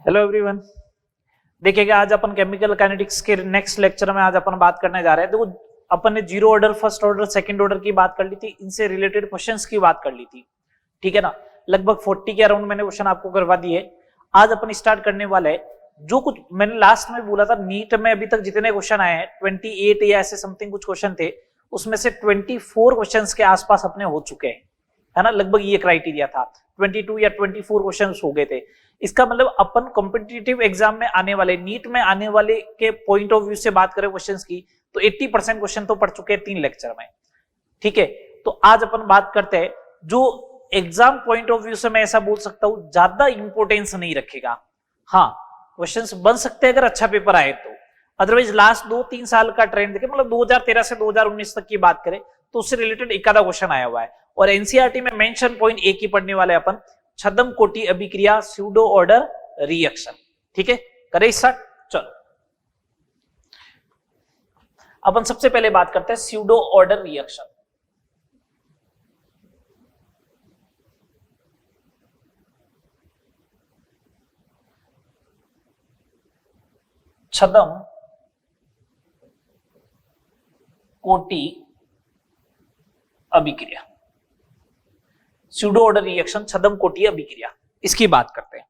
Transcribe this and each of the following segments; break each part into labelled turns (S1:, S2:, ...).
S1: Hello everyone. देखिएगा आज अपन chemical kinetics के नेक्स्ट लेक्चर में आज अपन बात करने जा रहे हैं। देखो अपन ने zero order, first order, second order की बात कर ली थी, इनसे रिलेटेड क्वेश्चंस की बात कर ली थी, ठीक है ना। लगभग 40 के अराउंड मैंने क्वेश्चन आपको करवा दिए। आज अपन स्टार्ट करने वाले हैं जो कुछ मैंने लास्ट में बोला था, नीट में अभी तक जितने क्वेश्चन आए हैं 28 या ऐसे समथिंग कुछ क्वेश्चन थे, उसमें से 24 क्वेश्चंस के आसपास अपने हो चुके हैं, है ना। लगभग ये क्राइटेरिया था, 22 या 24 क्वेश्चंस हो गए थे। इसका मतलब अपन कॉम्पिटिटिव एग्जाम में आने वाले, नीट में आने वाले के पॉइंट ऑफ व्यू से बात करें क्वेश्चंस की, तो 80% क्वेश्चन तो पढ़ चुके हैं 3 लेक्चर में, ठीक है। तो आज अपन बात करते हैं जो एग्जाम पॉइंट ऑफ व्यू से मैं ऐसा बोल सकता हूं ज्यादा इंपोर्टेंस नहीं रखेगा। हाँ, क्वेश्चंस बन सकते हैं अगर अच्छा पेपर आए तो, अदरवाइज लास्ट 2-3 साल का ट्रेंड देखें, मतलब 2013 से 2019 तक की बात करें तो उससे रिलेटेड एक आधा क्वेश्चन आया हुआ है। और एनसीईआरटी में मेंशन पॉइंट एक ही पढ़ने वाले अपन, छद्म कोटि अभिक्रिया, स्यूडो ऑर्डर रिएक्शन, ठीक है। करें स्टार्ट, चलो अपन सबसे पहले बात करते हैं स्यूडो ऑर्डर रिएक्शन। छद्म कोटि अभिक्रिया, स्यूडो ऑर्डर रिएक्शन, छद्म कोटि अभिक्रिया, इसकी बात करते हैं।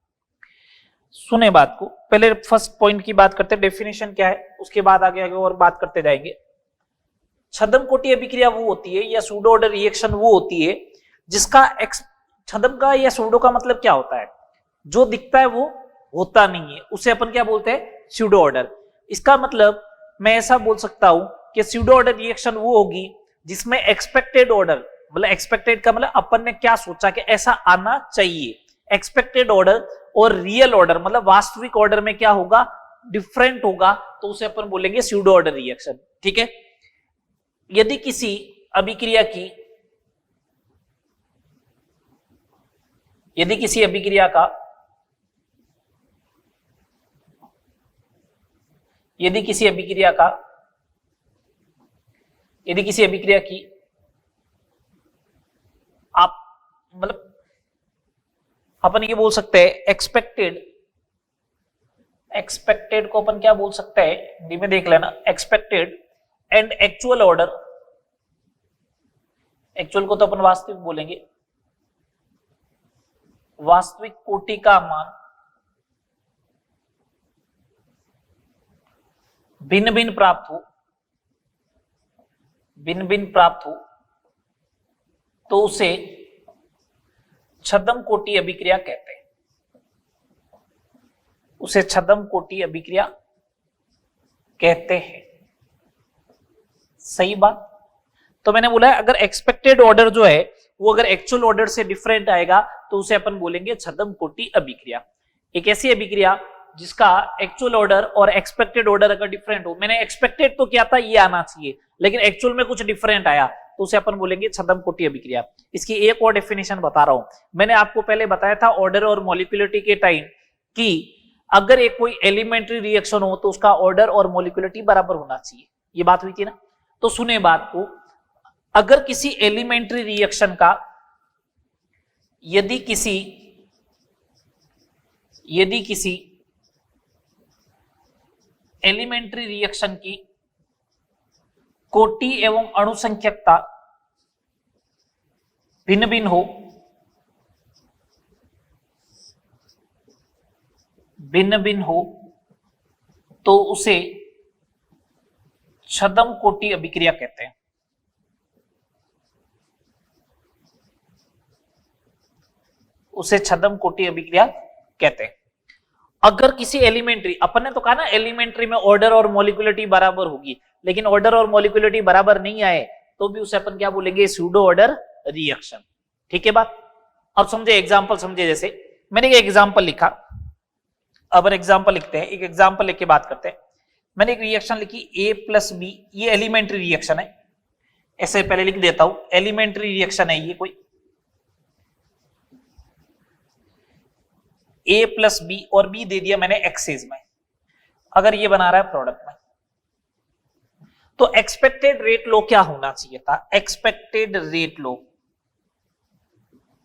S1: सुने बात को, पहले फर्स्ट पॉइंट की बात करते हैं, डेफिनेशन क्या है, उसके बाद आगे आगे और बात करते जाएंगे। छद्म कोटि अभिक्रिया वो होती है या स्यूडो ऑर्डर रिएक्शन वो होती है जिसका छद्म का या स्यूडो का मतलब क्या होता है, जो दिखता है वो होता नहीं है, उसे अपन क्या बोलते हैं, स्यूडो ऑर्डर। इसका मतलब मैं ऐसा बोल सकता हूं कि स्यूडो ऑर्डर रिएक्शन वो होगी जिसमें एक्सपेक्टेड ऑर्डर, मतलब एक्सपेक्टेड का मतलब अपन ने क्या सोचा कि ऐसा आना चाहिए, एक्सपेक्टेड ऑर्डर और रियल ऑर्डर मतलब वास्तविक ऑर्डर में क्या होगा, डिफरेंट होगा, तो उसे अपन बोलेंगे स्यूडो ऑर्डर रिएक्शन, ठीक है। यदि किसी अभिक्रिया की, यदि किसी अभिक्रिया का, यदि किसी अभिक्रिया का, यदि किसी अभिक्रिया की आप मतलब अपन ये बोल सकते हैं एक्सपेक्टेड, एक्सपेक्टेड को अपन क्या बोल सकते हैं, डी में देख लेना, expected and actual order, actual को तो अपन वास्तविक बोलेंगे, वास्तविक कोटि का मान भिन्न भिन्न प्राप्त हो, भिन्न भिन्न प्राप्त हो, तो उसे छद्म कोटि अभिक्रिया कहते हैं, उसे छद्म कोटि अभिक्रिया कहते हैं। सही बात। तो मैंने बोला है अगर एक्सपेक्टेड ऑर्डर जो है वो अगर एक्चुअल ऑर्डर से डिफरेंट आएगा तो उसे अपन बोलेंगे छद्म कोटि अभिक्रिया। एक ऐसी अभिक्रिया जिसका एक्चुअल ऑर्डर और एक्सपेक्टेड ऑर्डर अगर डिफरेंट हो, मैंने एक्सपेक्टेड तो क्या था ये आना चाहिए लेकिन एक्चुअल में कुछ डिफरेंट आया, तो उसे अपन बोलेंगे छद्म कोटि अभिक्रिया। इसकी एक और डेफिनेशन बता रहा हूं, मैंने आपको पहले बताया था ऑर्डर और मॉलिक्यूलरिटी के टाइम कि अगर एक कोई एलिमेंट्री रिएक्शन हो तो उसका ऑर्डर और मॉलिक्यूलरिटी बराबर होना चाहिए, ये बात हुई थी ना। तो सुने बात को, अगर किसी एलिमेंट्री रिएक्शन का, यदि किसी एलिमेंट्री रिएक्शन की कोटि एवं अणुसंख्यकता भिन्न भिन्न हो, भिन्न भिन्न हो, तो उसे छद्म कोटि अभिक्रिया कहते हैं। उसे छद्म कोटि अभिक्रिया कहते हैं। अगर किसी एलिमेंट्री, अपन ने तो कहा ना एलिमेंट्री में ऑर्डर और मॉलिक्यूलरिटी बराबर होगी, लेकिन ऑर्डर और मॉलिक्यूलरिटी बराबर नहीं आए तो भी उसे अपन क्या बोलेंगे, स्यूडो ऑर्डर रिएक्शन, ठीक है बात। अब समझे, एग्जांपल समझे, जैसे मैंने एक एग्जांपल लिखा, अब एग्जांपल लिखते हैं, एक एग्जांपल लेके बात करते हैं। मैंने एक रिएक्शन लिखी A+B, ये एलिमेंट्री रिएक्शन है, ऐसे पहले लिख देता हूं, एलिमेंट्री रिएक्शन है ये कोई, A+B और B दे दिया मैंने एक्सेस में। अगर ये बना रहा है प्रोडक्ट में, तो एक्सपेक्टेड रेट लो क्या होना चाहिए था, एक्सपेक्टेड रेट लो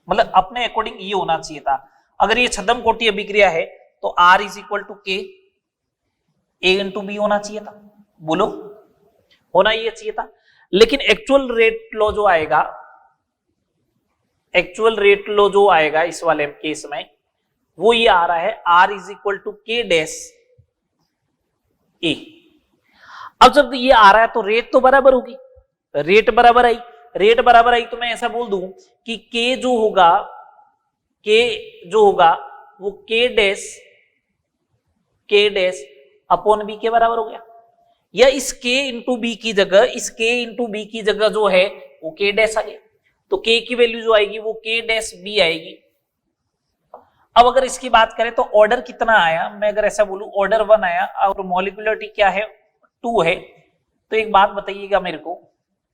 S1: मतलब अपने अकॉर्डिंग ये होना चाहिए था। अगर ये छद्म कोटि अभिक्रिया है तो R इज इक्वल टू के A इंटू बी होना चाहिए था, बोलो होना ये चाहिए था। लेकिन एक्चुअल रेट लॉ जो आएगा, एक्चुअल रेट लॉ जो आएगा इस वाले केस में वो ये आ रहा है R इज इक्वल टू के डैश ए। अब जब ये आ रहा है तो रेट तो बराबर होगी, रेट बराबर आई, रेट बराबर आई तो मैं ऐसा बोल दूं कि के जो होगा, के जो होगा वो के डैश अपॉन बी के बराबर हो गया, या इस के इंटू बी की जगह, इस के इंटू बी की जगह जो है वो के डैश आ गया, तो के की वैल्यू जो आएगी वो के डैश बी आएगी। अब अगर इसकी बात करें तो ऑर्डर कितना आया, मैं अगर ऐसा बोलूं ऑर्डर 1 आया और मॉलिक्यूलरिटी क्या है 2 है, तो एक बात बताइएगा मेरे को,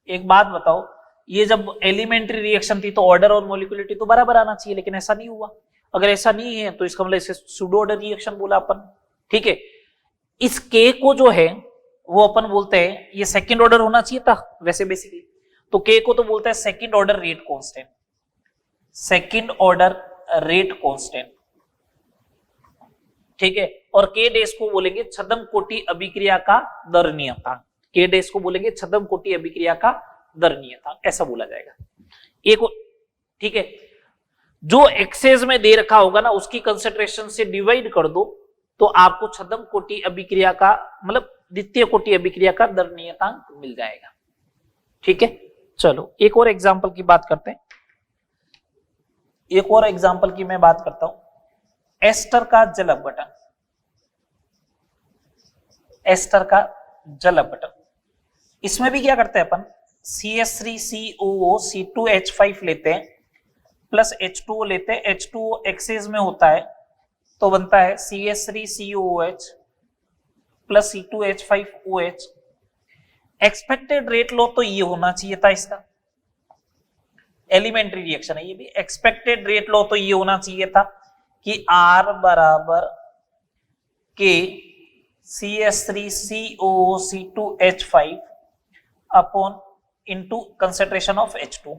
S1: एक बात बताओ, ये जब एलिमेंट्री रिएक्शन थी तो ऑर्डर और मॉलिक्यूलरिटी तो बराबर आना चाहिए, लेकिन ऐसा नहीं हुआ। अगर ऐसा नहीं है तो इसका मतलब इसे सूडो ऑर्डर रिएक्शन बोला अपन, ठीक है। इस के को जो है वो अपन बोलते हैं ये सेकंड ऑर्डर होना चाहिए था वैसे बेसिकली, तो के को तो बोलता है second order rate constant, second order rate constant, ठीक है। और के डैश को बोलेंगे छद्म कोटि अभिक्रिया का दर नियतांक, के डैश को बोलेंगे छद्म कोटि अभिक्रिया का दर नियतांक, ऐसा बोला जाएगा। एक ठीक है, जो एक्सेस में दे रखा होगा ना उसकी कंसेंट्रेशन से डिवाइड कर दो तो आपको छद्म कोटि अभिक्रिया का मतलब द्वितीय कोटि अभिक्रिया का दर नियतांक मिल जाएगा, ठीक है। चलो एक और एग्जांपल की बात करते हैं, एक और एग्जांपल की मैं बात करता हूं, एस्टर का जल अपघटन, एस्टर का जल अपघटन। इसमें भी क्या करते हैं अपन, CH3COO C2H5 लेते हैं प्लस H2O लेते हैं, H2O एक्सेस में होता है तो बनता है CH3COOH plus C2H5OH। Expected rate लो तो ये होना चाहिए था, इसका एलिमेंट्री रिएक्शन है ये भी, एक्सपेक्टेड रेट लो तो ये होना चाहिए था कि R बराबर के CH3COO C2H5 upon into concentration of H2,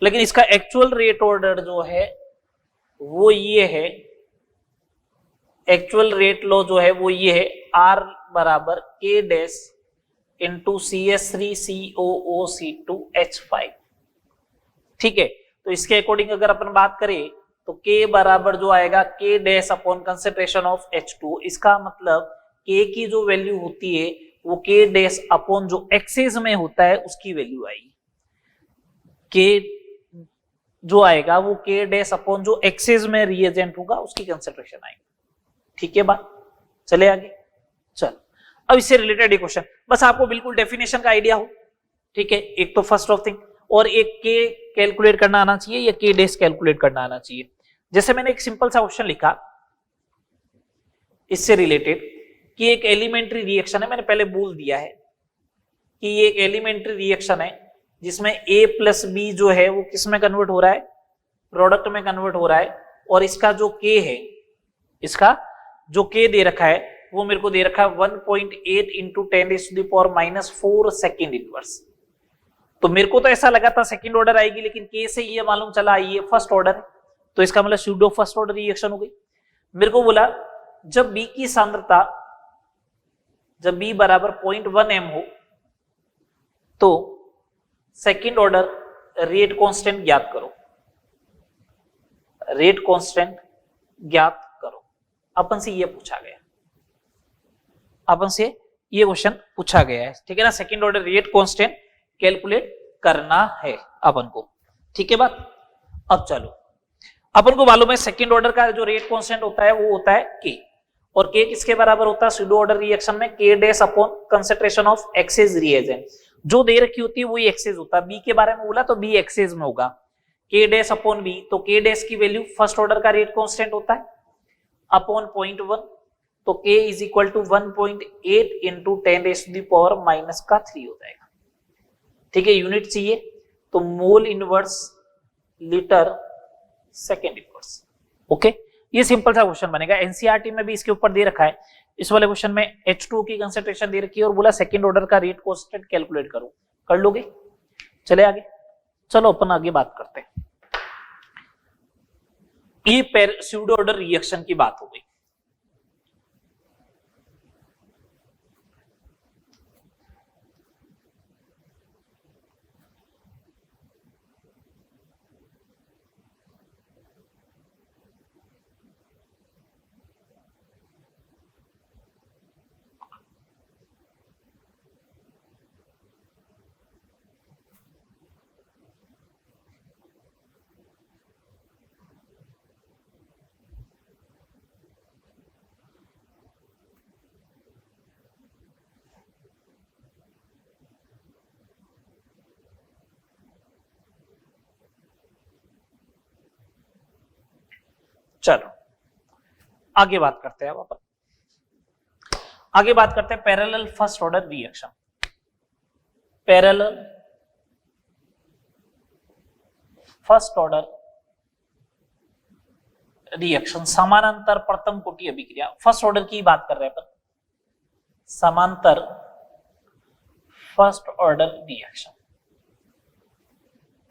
S1: लेकिन इसका एक्चुअल रेट ऑर्डर जो है वो ये है, एक्चुअल रेट लॉ जो है वो ये है R बराबर के डैश इंटू CH3COO C2H5, ठीक है। तो इसके अकॉर्डिंग अगर अपन बात करें तो K बराबर जो आएगा K dash upon concentration of H2, इसका मतलब K की जो वैल्यू होती है वो K डैश अपॉन जो एक्सेस में होता है उसकी वैल्यू आएगी, K जो आएगा वो K डैश अपॉन जो एक्सेस में रिएजेंट होगा उसकी कंसेंट्रेशन आएगी, ठीक है बात। चले आगे, चल अब इससे रिलेटेड एक क्वेश्चन, बस आपको बिल्कुल डेफिनेशन का आइडिया हो, ठीक है। एक तो फर्स्ट ऑफ थिंग, और एक के कैलकुलेट करना आना चाहिए या के डैश कैलकुलेट करना आना चाहिए। जैसे मैंने एक सिंपल सा क्वेश्चन लिखा इससे रिलेटेड कि एक एलिमेंट्री रिएक्शन है, मैंने पहले बोल दिया है कि ये एक एलिमेंट्री रिएक्शन है जिसमें A प्लस बी जो है वो किस में कन्वर्ट हो रहा है, प्रोडक्ट में कन्वर्ट हो रहा है, और इसका जो K है, इसका जो K दे रखा है वो मेरे को दे रखा है 1.8 इंटू 10⁻⁻⁴ सेकेंड इनवर्स। तो मेरे को तो ऐसा लगा था सेकंड ऑर्डर आएगी, लेकिन K से ये मालूम चला ये फर्स्ट ऑर्डर है, तो इसका मतलब सूडो फर्स्ट ऑर्डर रिएक्शन हो गई। मेरे को बोला जब B की सांद्रता, जब B बराबर 0.1 m हो तो सेकंड ऑर्डर रेट कांस्टेंट ज्ञात करो, रेट कांस्टेंट ज्ञात करो। अपन से ये पूछा गया, अपन से ये क्वेश्चन पूछा गया है, ठीक है ना। Second order rate constant calculate करना है अपन को, ठीक है बात। अब चलो अपन को मालूम है सेकंड ऑर्डर का जो रेट कांस्टेंट होता है वो होता है K, और K किसके बराबर होता है सूडो ऑर्डर रिएक्शन में, K dash upon concentration of access reagent, जो दे रखी होती है वही एक्सेस होता है। B के बारे में बोला तो B एक्सेस में होगा, K डैश अपॉन B, तो K डैश की वैल्यू फर्स्ट ऑर्डर का रेट कांस्टेंट होता है अपॉन 0.1, तो K is equal to 1.8 into 10⁻⁻³ हो जाएगा, ठीक है। यूनिट चाहिए तो mole inverse litre second inverse, okay. ये सिंपल सा क्वेश्चन बनेगा, एनसीईआरटी में भी इसके ऊपर दे रखा है। इस वाले क्वेश्चन में H2 की कंसेंट्रेशन दे रखी है और बोला सेकंड ऑर्डर का रेट कांस्टेंट कैलकुलेट करो, कर लोगे। चले आगे, चलो अपन आगे बात करते हैं। ये सूडो ऑर्डर रिएक्शन की बात हो गई, चलो आगे बात करते हैं। अब अपन आगे बात करते हैं parallel first order reaction. Parallel first order reaction, समानांतर प्रथम कोटि अभिक्रिया, फर्स्ट ऑर्डर की बात कर रहे हैं अपन, समांतर फर्स्ट ऑर्डर रिएक्शन।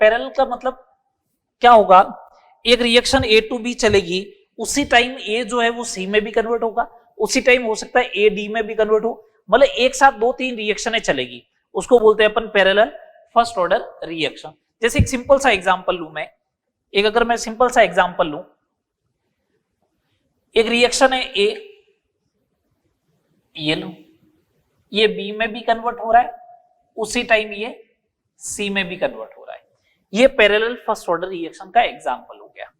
S1: पैरेलल का मतलब क्या होगा, एक रिएक्शन ए टू बी चलेगी, उसी टाइम ए जो है वो सी में भी कन्वर्ट होगा, उसी टाइम हो सकता है ए डी में भी कन्वर्ट हो, मतलब एक साथ दो तीन रिएक्शनें चलेगी, उसको बोलते हैं अपन पैरेलल फर्स्ट ऑर्डर रिएक्शन। जैसे एक सिंपल सा एग्जांपल लूं मैं, एक अगर मैं सिंपल सा एग्जांपल लूं, एक रिएक्शन है ए, ये लो, ये बी में भी कन्वर्ट हो रहा है, उसी टाइम ये सी में भी कन्वर्ट हो रहा है, ये पैरेलल फर्स्ट ऑर्डर रिएक्शन का एग्जांपल हो गया।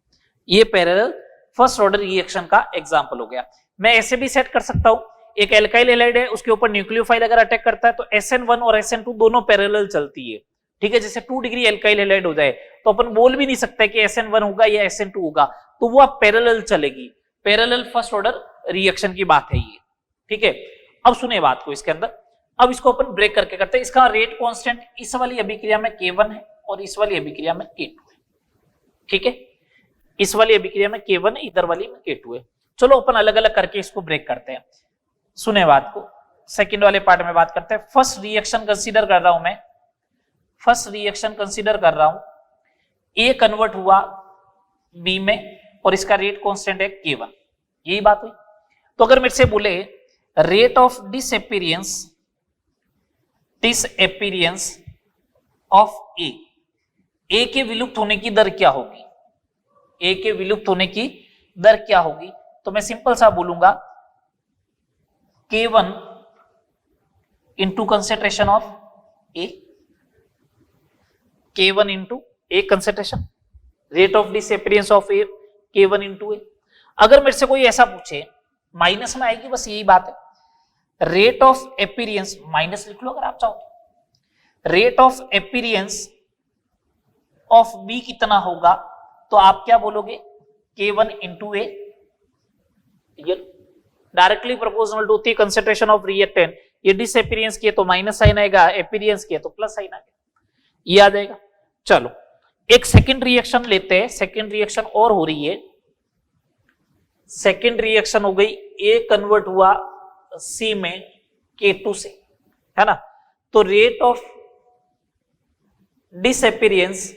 S1: ये पैरेलल फर्स्ट ऑर्डर रिएक्शन का एग्जांपल हो गया। मैं ऐसे भी सेट कर सकता हूं, एक एल्काइल हैलाइड है, उसके ऊपर न्यूक्लियोफाइल अगर अटैक करता है तो SN1 और SN2 दोनों पैरेलल चलती है, ठीक है। जैसे 2 डिग्री एल्काइल हैलाइड हो जाए तो अपन बोल भी नहीं सकते कि SN1 होगा या SN2 होगा, तो वो पैरेलल चलेगी। पैरेलल फर्स्ट ऑर्डर रिएक्शन की बात है ये, ठीक है। अब सुने बात को इसके अंदर, अब इसको अपन ब्रेक करके करते हैं। इसका रेट कांस्टेंट इस वाली अभिक्रिया में K1 है और इस वाली अभिक्रिया में K2 है, ठीक है। इस वाली अभिक्रिया में K1 है, इधर वाली में K2 है। चलो अपन अलग अलग करके इसको ब्रेक करते हैं। सुने बात को, सेकंड वाले पार्ट में बात करते हैं। फर्स्ट रिएक्शन कंसीडर कर रहा हूं मैं, फर्स्ट रिएक्शन कंसीडर कर रहा हूं, ए कन्वर्ट हुआ बी में और इसका रेट कांस्टेंट है K1, यही बात हुई। तो अगर मेरे से बोले रेट ऑफ डिसअपीयरेंस ऑफ ए के विलुप्त होने की दर क्या होगी, ए के विलुप्त होने की दर क्या होगी, तो मैं सिंपल सा बोलूंगा K1 into concentration of A, K1 into A concentration, rate of disappearance of A K1 into A. अगर मेरे से कोई ऐसा पूछे, माइनस में आएगी, बस यही बात है, रेट ऑफ अपीयरेंस, माइनस लिख लो अगर आप चाहो, rate of appearance of B कितना होगा, तो आप क्या बोलोगे K1 into A, directly proportional to the concentration of reactant. ये डिसअपीयरेंस की है तो माइनस साइन आएगा, अपीयरेंस की है तो प्लस साइन आएगा, ये आ जाएगा। चलो एक सेकंड रिएक्शन लेते हैं, सेकंड रिएक्शन और हो रही है, सेकंड रिएक्शन हो गई, ए कन्वर्ट हुआ सी में K2 से, है ना। तो rate of disappearance,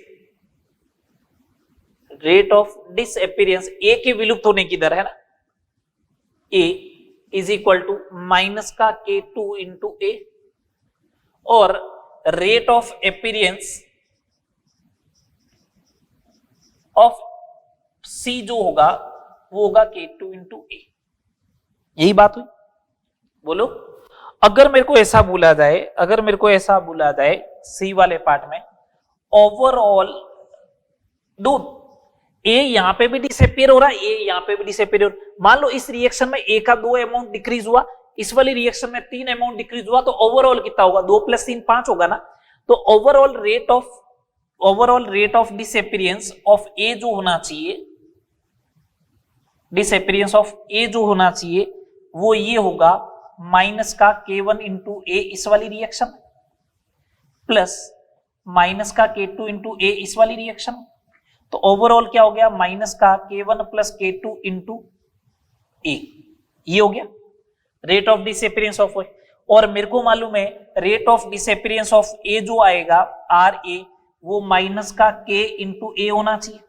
S1: rate of disappearance A के विलुप्त होने की दर है ना, A is equal to minus का K2 इंटू ए, और rate of appearance of C जो होगा वो होगा K2 इंटू ए, यही बात हुई। बोलो अगर मेरे को ऐसा बोला जाए, अगर मेरे को ऐसा बोला जाए सी वाले पार्ट में, ओवरऑल दो ए यहां पे भी डिसअपीयर हो रहा है, ए यहां पे भी डिसअपीयर हो रहा है, मान लो इस रिएक्शन में ए का 2 अमाउंट डिक्रीज हुआ, इस वाली रिएक्शन में 3 अमाउंट डिक्रीज हुआ, तो ओवरऑल कितना होगा, 2 + 3 5 होगा ना। तो overall rate of disappearance of A जो होना चाहिए, डिसअपीयरेंस ऑफ ए जो होना चाहिए वो ये होगा माइनस का K1 इंटू ए इस वाली रिएक्शन प्लस माइनस का K2 इंटू ए इस वाली रिएक्शन। तो ओवरऑल क्या हो गया, माइनस का K1 प्लस K2 इंटू ए, ये हो गया रेट ऑफ डिसअपीयरेंस ऑफ ए। और मेरे को मालूम है rate of disappearance of A जो आएगा RA, वो माइनस का K इंटू ए होना चाहिए।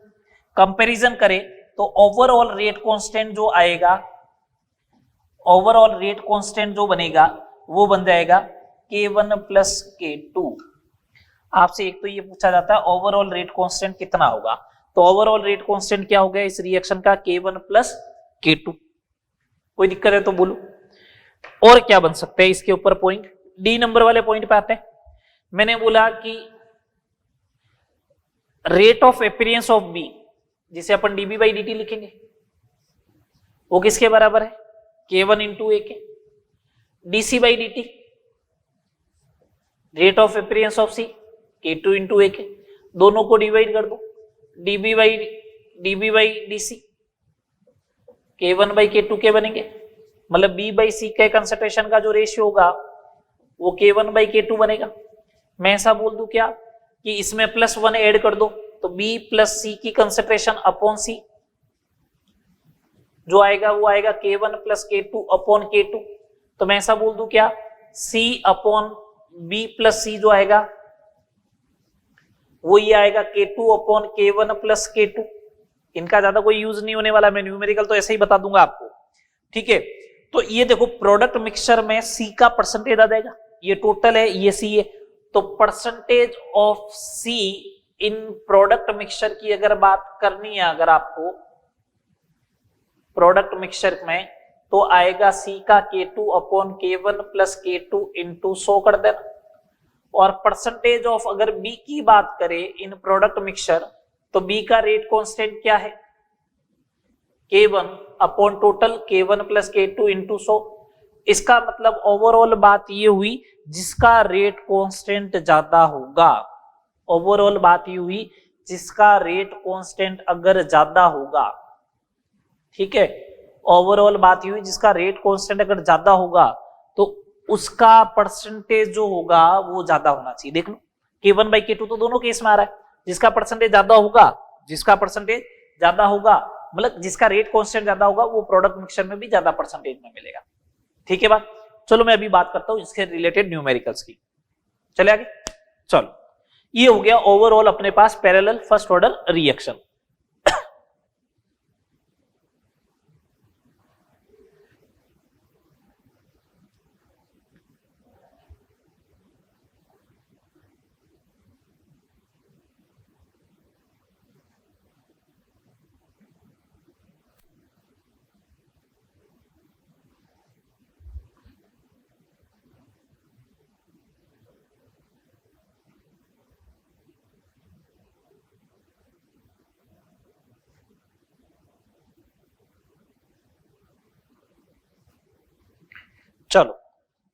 S1: कंपैरिजन करें तो ओवरऑल रेट कांस्टेंट जो आएगा, ओवरऑल रेट कांस्टेंट जो बनेगा वो बन जाएगा K1 प्लस K2। आपसे एक तो ये पूछा जाता है ओवरऑल रेट कांस्टेंट कितना होगा, तो ओवरऑल रेट कांस्टेंट क्या हो गया इस रिएक्शन का, K1 प्लस K2। कोई दिक्कत है तो बोलो। और क्या बन सकता है इसके ऊपर पॉइंट, डी नंबर वाले पॉइंट पे आते हैं। मैंने बोला कि rate of appearance of B, जिसे अपन dB/dt लिखेंगे, वो किसके बराबर है, K1 इंटू ए के। dC/dt rate of appearance of C, K2 into A के, दोनों को डिवाइड कर दो, dB/dC K1 बाई K2 के बनेंगे, मतलब B बाई C के कंसंट्रेशन का जो रेशियो होगा वो K1 बाई K2 बनेगा। मैं ऐसा बोल दूं क्या कि इसमें +1 ऐड कर दो तो B प्लस C की कंसंट्रेशन अपॉन C जो आएगा वो आएगा K1 plus K2 upon K2। तो मैं ऐसा बोल दूं क्या C upon B plus C जो आएगा वो ये आएगा K2 upon K1 plus K2। इनका ज्यादा कोई यूज नहीं होने वाला, मैं न्यूमेरिकल तो ऐसे ही बता दूंगा आपको, ठीक है। तो ये देखो प्रोडक्ट मिक्सचर में C का परसेंटेज आ जाएगा, ये टोटल है ये C है, तो percentage of C in product mixture की अगर बात करनी है अगर आपको प्रोडक्ट मिक्सचर में, तो आएगा C का K2 upon K1 plus K2 into 100 कर देना। और परसेंटेज ऑफ अगर B की बात करें इन प्रोडक्ट मिक्सचर, तो B का रेट कांस्टेंट क्या है K1 upon total K1 plus K2 into 100। इसका मतलब ओवरऑल बात ये हुई जिसका रेट कांस्टेंट ज्यादा होगा, ओवरऑल बात ये हुई जिसका रेट कांस्टेंट अगर ज्यादा होगा, ठीक है, ओवरऑल बात ये हुई जिसका रेट कांस्टेंट अगर ज्यादा होगा तो उसका परसेंटेज जो होगा वो ज्यादा होना चाहिए। देख लो K1 बाई K2 तो दोनों केस में आ रहा है, जिसका परसेंटेज ज्यादा होगा, जिसका परसेंटेज ज्यादा होगा मतलब जिसका रेट कांस्टेंट ज्यादा होगा वो प्रोडक्ट मिक्सचर में भी ज्यादा परसेंटेज में मिलेगा, ठीक है बात। चलो मैं अभी बात करता हूं इसके रिलेटेड न्यूमेरिकल्स की, चले आगे। चलो ये हो गया ओवरऑल अपने पास पैरेलल फर्स्ट ऑर्डर रिएक्शन। चलो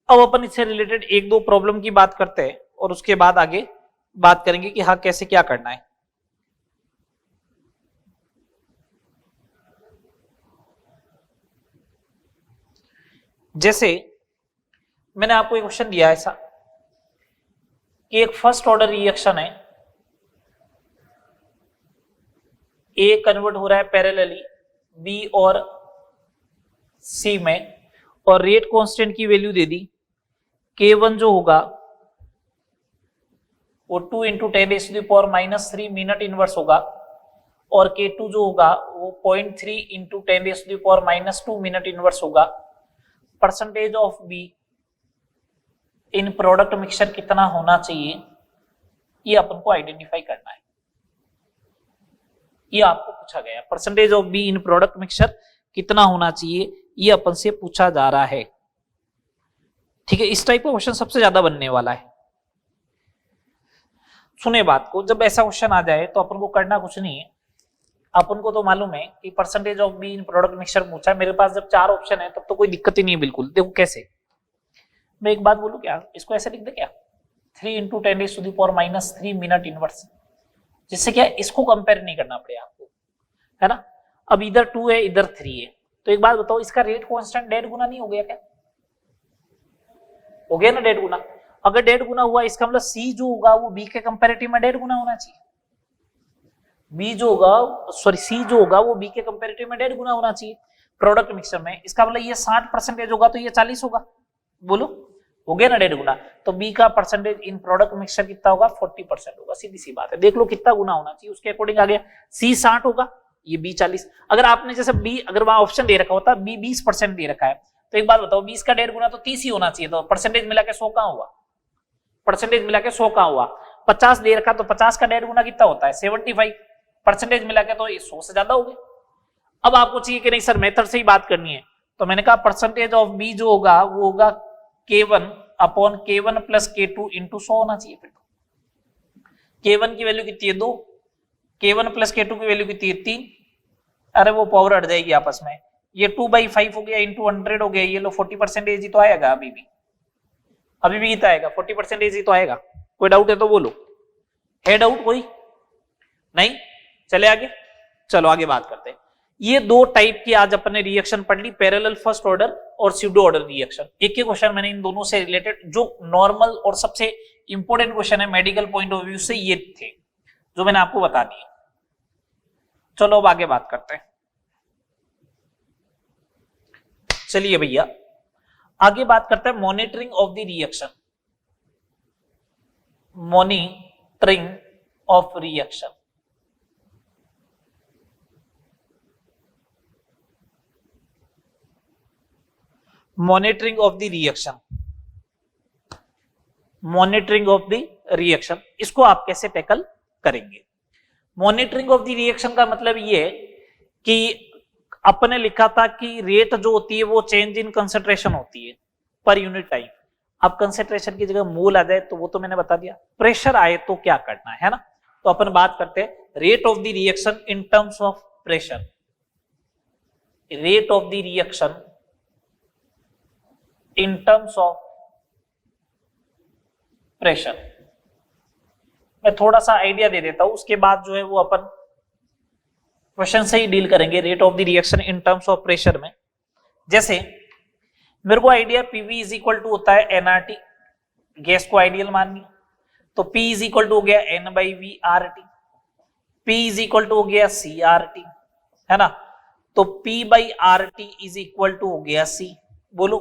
S1: अब अपन इससे रिलेटेड एक दो प्रॉब्लम की बात करते हैं और उसके बाद आगे बात करेंगे कि हाँ कैसे क्या करना है। जैसे मैंने आपको एक क्वेश्चन दिया ऐसा कि एक फर्स्ट ऑर्डर रिएक्शन है, ए कन्वर्ट हो रहा है पैरेलली बी और सी में और रेट कांस्टेंट की वैल्यू दे दी, K1 जो होगा वो 2 इंटू 10⁻³ मिनट इनवर्स होगा और K2 जो होगा वो 0.3 इंटू 10⁻² मिनट इनवर्स होगा। Percentage of be in product mixture कितना होना चाहिए ये अपन को आइडेंटिफाई करना है, ये आपको पूछा गया। Percentage of be in product mixture कितना होना चाहिए ये अपन से पूछा जा रहा है, ठीक है। इस टाइप का क्वेश्चन सबसे ज्यादा बनने वाला है। सुने बात को, जब ऐसा क्वेश्चन आ जाए तो अपन को करना कुछ नहीं है, अपन को तो मालूम है कि percentage of be in product mixture पूछा है, मेरे पास जब 4 ऑप्शन है तब तो कोई दिक्कत ही नहीं है बिल्कुल। देखो कैसे, मैं एक बात बोलूं क्या, इसको ऐसे लिख दे क्या 3 इंटू 10⁻³ मिनट इनवर्स, जिससे क्या इसको कंपेयर नहीं करना पड़े आपको, है ना। अब इधर 2 है इधर 3 है, तो एक बात बताओ इसका रेट कांस्टेंट 1.5 गुना नहीं हो गया क्या, हो गया ना 1.5 गुना। अगर 1.5 गुना हुआ इसका मतलब सी जो होगा वो बी के कंपैरेटिव में 1.5 गुना होना चाहिए, बी जो होगा सॉरी सी जो होगा वो बी के कंपैरेटिव में 1.5 गुना होना चाहिए प्रोडक्ट मिक्सचर में। इसका मतलब ये 60% होगा तो ये 40 होगा, बोलो हो गया ना 1.5 गुना। तो बी का परसेंटेज इन प्रोडक्ट मिक्सचर कितना होगा 40% होगा, सीधी सी बात है। देख लो कितना गुना होना चाहिए उसके अकॉर्डिंग आ गया, सी 60 होगा ये बी 40। अगर आपने जैसे बी अगर वहां ऑप्शन दे रखा होता बी 20% दे रखा है, तो एक बात बताओ 20 का 1.5 गुना तो 30 ही होना चाहिए, तो परसेंटेज मिला के 100 कहां हुआ, परसेंटेज मिला के 100 कहां हुआ। 50 दे रखा तो 50 का 1.5 गुना कितना होता है 75, परसेंटेज मिला के तो 100 से ज्यादा हो गया। अब आपको चाहिए कि नहीं सर मेथड से ही बात करनी है, तो मैंने कहा परसेंटेज ऑफ बी जो होगा वो होगा K1 upon K1 plus K2 into 100 होना चाहिए। फिर K1 की वैल्यू कितनी है 2, K1 प्लस K2 की वैल्यू कितनी है 3, अरे वो पावर हट जाएगी आपस में, ये 2/5 हो गया इंटू 100 हो गया, ये लो 40% ही तो आएगा, अभी भी इतना आएगा 40% ही तो आएगा। कोई डाउट है तो बोलो, है डाउट कोई नहीं, चले आगे, चलो आगे बात करते हैं। ये दो टाइप की आज अपने रिएक्शन पढ़ ली, पैरेलल फर्स्ट ऑर्डर और स्यूडो ऑर्डर रिएक्शन। एक ही क्वेश्चन मैंने इन दोनों से रिलेटेड जो नॉर्मल और सबसे इंपॉर्टेंट क्वेश्चन है मेडिकल पॉइंट ऑफ व्यू से ये थे जो मैंने आपको बता दिए। चलो अब आगे बात करते हैं। चलिए भैया आगे बात करते हैं monitoring of the reaction. Monitoring of reaction, monitoring of the reaction, monitoring of the reaction, इसको आप कैसे टैकल करेंगे? मॉनिटरिंग ऑफ द रिएक्शन का मतलब ये है कि अपने लिखा था कि रेट जो होती है वो चेंज इन कंसंट्रेशन होती है पर यूनिट टाइम। अब कंसंट्रेशन की जगह मोल आ जाए तो वो तो मैंने बता दिया, प्रेशर आए तो क्या करना है ना। तो अपन बात करते हैं rate of the reaction in terms of pressure. Rate of the reaction in terms of pressure. मैं थोड़ा सा आइडिया दे देता हूं, उसके बाद जो है वो अपन क्वेश्चन से ही डील करेंगे rate of the reaction in terms of pressure में। जैसे मेरे को idea PV is equal to होता है एनआरटी, गैस को आइडियल मानिए तो पी इज इक्वल टू हो गया N by V R T, P is equal to हो गया सी आर टी, है ना। तो P by R T is equal to हो गया सी। बोलो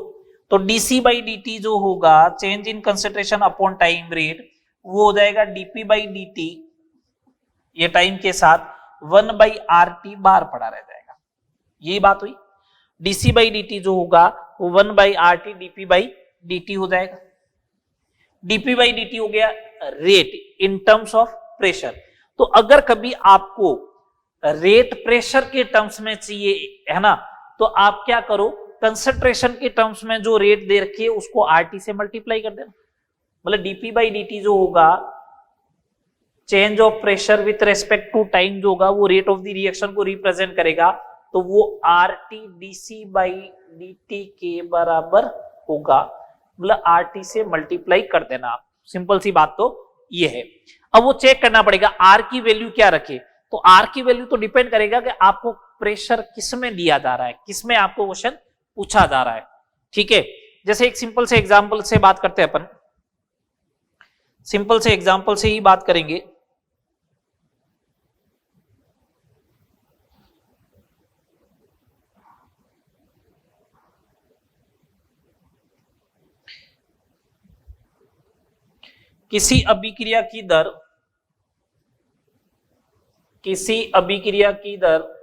S1: तो डीसी बाई डी जो होगा change in concentration upon time rate वो हो जाएगा डीपी बाई डी, ये टाइम के साथ 1 बाई आर टी बाहर पड़ा रह जाएगा। यही बात हुई। डीसी बाई डी जो होगा वो 1 by R T DP by D हो जाएगा। डीपी बाई डी हो गया rate in terms of pressure. तो अगर कभी आपको रेट प्रेशर के टर्म्स में चाहिए है ना, तो आप क्या करो, कंसंट्रेशन के टर्म्स में जो रेट दे रखी है उसको आरटी से मल्टीप्लाई कर देना। मतलब डीपी बाई डी जो होगा change of pressure with respect to time जो होगा वो रेट ऑफ द रिएक्शन को रिप्रेजेंट करेगा, तो वो R T DC by D के बराबर होगा। मतलब आर टी से मल्टीप्लाई कर देना आप, सिंपल सी बात तो ये है। अब वो चेक करना पड़ेगा आर की वैल्यू क्या रखे, तो आर की वैल्यू तो डिपेंड करेगा कि आपको प्रेशर किस में दिया जा रहा है, किस में आपको क्वेश्चन पूछा जा रहा है। ठीक है, जैसे एक सिंपल से एग्जाम्पल से बात करते हैं अपन, सिंपल से एग्जाम्पल से ही बात करेंगे। किसी अभिक्रिया की दर, किसी अभिक्रिया की दर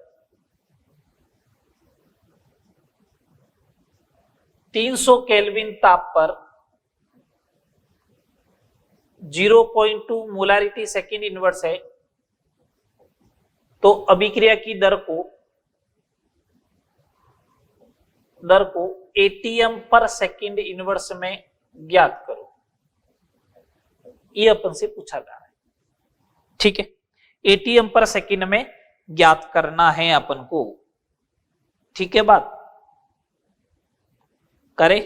S1: 300 केल्विन ताप पर 0.2 मोलारिटी सेकेंड इनवर्स है, तो अभिक्रिया की दर को एटीएम पर सेकेंड इनवर्स में ज्ञात करो। ये अपन से पूछा जा रहा है। ठीक है, एटीएम पर सेकेंड में ज्ञात करना है अपन को। ठीक है, बात करे।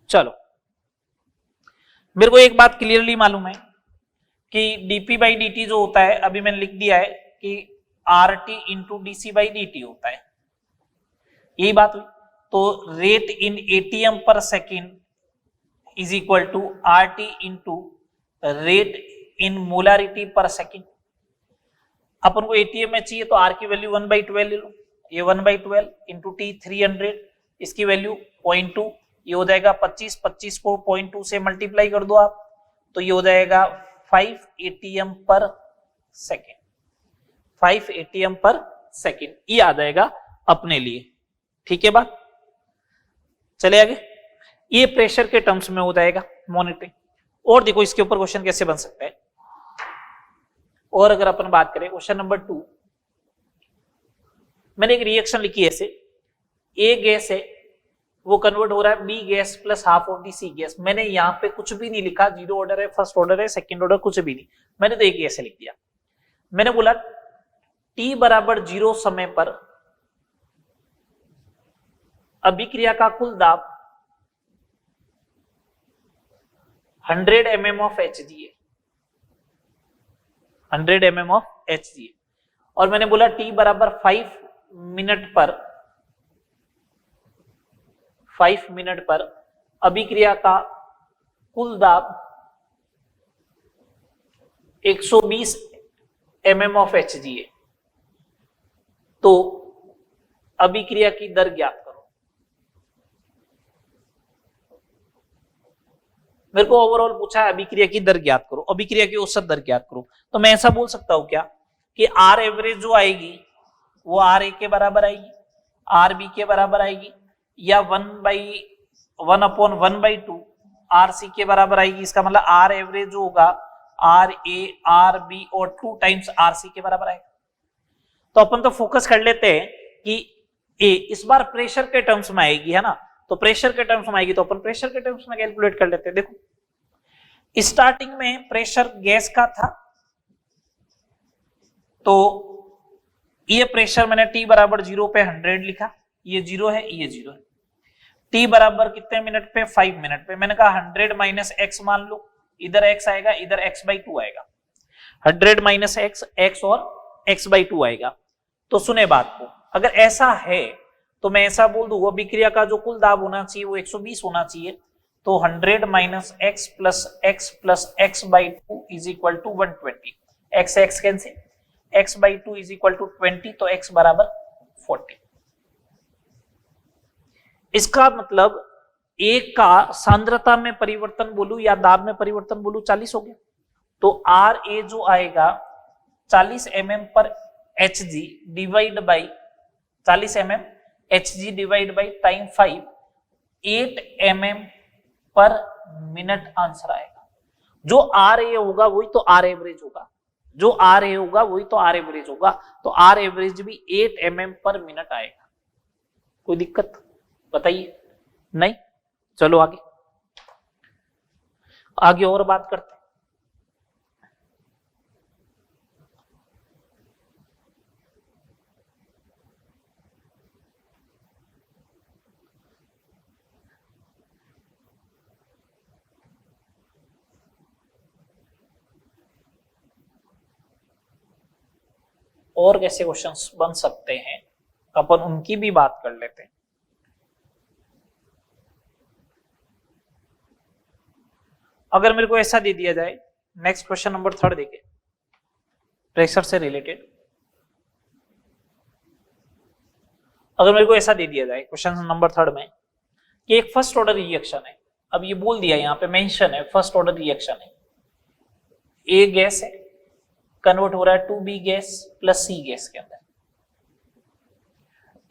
S1: चलो मेरे को एक बात क्लियरली मालूम है कि डीपी बाई डी जो होता है, अभी मैंने लिख दिया है कि R T into DC by D होता है, यही बात हुई। तो rate in ATM per second is equal to R T into rate in molarity per second. अपन को एटीएम में चाहिए तो आर की वैल्यू 1/12 ले लो, ये 1/12 इंटू टी 300, इसकी वैल्यू 0.2, ये हो जाएगा 25 को 0.2 से मल्टीप्लाई कर दो आप, तो ये हो जाएगा 5 ATM per second, 5 ATM per second, ये आ जाएगा अपने लिए। ठीक है बात, चले आगे। ये प्रेशर के टर्म्स में हो जाएगा मॉनिटरिंग। और देखो इसके ऊपर क्वेश्चन कैसे बन सकता है। और अगर अपन बात करें क्वेश्चन नंबर 2, मैंने एक रिएक्शन लिखी है ऐसे, ए गैस है वो कन्वर्ट हो रहा है B gas plus half of the C gas. मैंने यहां पे कुछ भी नहीं लिखा, जीरो ऑर्डर है, फर्स्ट ऑर्डर है, सेकंड ऑर्डर, कुछ भी नहीं, मैंने तो एक ऐसे लिख दिया। मैंने बोला टी बराबर 0 समय पर अभिक्रिया का कुल दाब 100 mm ऑफ HG है, 100 mm ऑफ HG है। और मैंने बोला टी बराबर 5 मिनट पर अभिक्रिया का कुल दाब 120 mm ऑफ Hg है, तो अभिक्रिया की दर ज्ञात करो। मेरे को ओवरऑल पूछा है अभिक्रिया की दर ज्ञात करो, अभिक्रिया की औसत दर ज्ञात करो। तो मैं ऐसा बोल सकता हूं क्या कि आर एवरेज जो आएगी वो आर ए के बराबर आएगी, आर बी के बराबर आएगी, या 1/1/2 आर सी के बराबर आएगी। इसका मतलब आर एवरेज जो होगा आर ए आर बी और 2 टाइम्स आर सी के बराबर आएगा। तो अपन तो फोकस कर लेते हैं कि ए इस बार प्रेशर के टर्म्स में आएगी, है ना, तो प्रेशर के टर्म्स में आएगी तो अपन प्रेशर के टर्म्स में कैलकुलेट कर लेते हैं। देखो स्टार्टिंग में प्रेशर गैस का था, तो ये प्रेशर मैंने T बराबर 0 पे 100 लिखा, ये 0 है, ये 0 है। T बराबर कितने मिनट पे? 5 मिनट पे। मैंने कहा 100 माइनस x मान लो, इधर x आएगा, इधर x/2 आएगा। 100 माइनस x और x/2 आएगा। तो सुने बात को, अगर ऐसा है तो मैं ऐसा बोल दूंगा अभिक्रिया का जो कुल दाब होना चाहिए वो 120 होना चाहिए। तो 100 minus x plus x/2 is equal to 120। x cancel, x/2 is equal to 20, तो x बराबर 40। इसका मतलब एक का सांद्रता में परिवर्तन बोलूं या दाब में परिवर्तन बोलूं 40 हो गया। तो आर ए जो आएगा 40 mm पर Hg divide by 40 mm Hg divide by time 5, 8 mm पर मिनट आंसर आएगा। जो आर ए होगा वही तो आर एवरेज होगा, जो आर ए होगा वही तो आर एवरेज होगा। तो आर एवरेज भी 8 mm पर मिनट आएगा। कोई दिक्कत बताइए? नहीं? चलो आगे आगे और बात करते हैं। और कैसे क्वेश्चंस बन सकते हैं अपन उनकी भी बात कर लेते हैं। अगर मेरे को ऐसा दे दिया जाए, नेक्स्ट क्वेश्चन नंबर 3 देखिए, प्रेशर से रिलेटेड। अगर मेरे को ऐसा दे दिया जाए क्वेश्चन नंबर 3 में कि एक फर्स्ट ऑर्डर रिएक्शन है, अब ये बोल दिया यहाँ पे मेंशन है फर्स्ट ऑर्डर रिएक्शन है, ए गैस है कन्वर्ट हो रहा है 2B gas plus C gas के अंदर,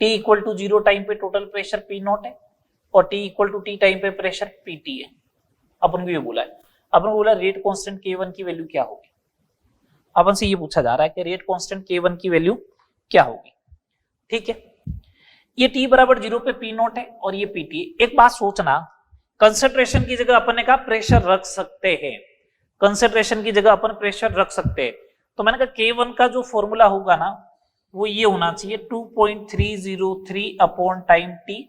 S1: T इक्वल टू 0 टाइम पे टोटल प्रेशर P0 है और T equal to T time पे प्रेशर PT है। अपन को ये बोला है, अपन को बोला रेट कांस्टेंट K1 की वैल्यू क्या होगी। अपन से ये पूछा जा रहा है कि रेट कांस्टेंट K1 की वैल्यू क्या होगी। ठीक है, ये T बराबर 0 पे P0 है और ये PT है। एक बात सोचना, कंसंट्रेशन की जगह अपन ने कहा प्रेशर रख सकते हैं, कंसंट्रेशन की जगह अपन प्रेशर रख सकते हैं। तो मैंने कहा K1 का जो फॉर्मूला होगा ना वो ये होना चाहिए 2.303 upon time T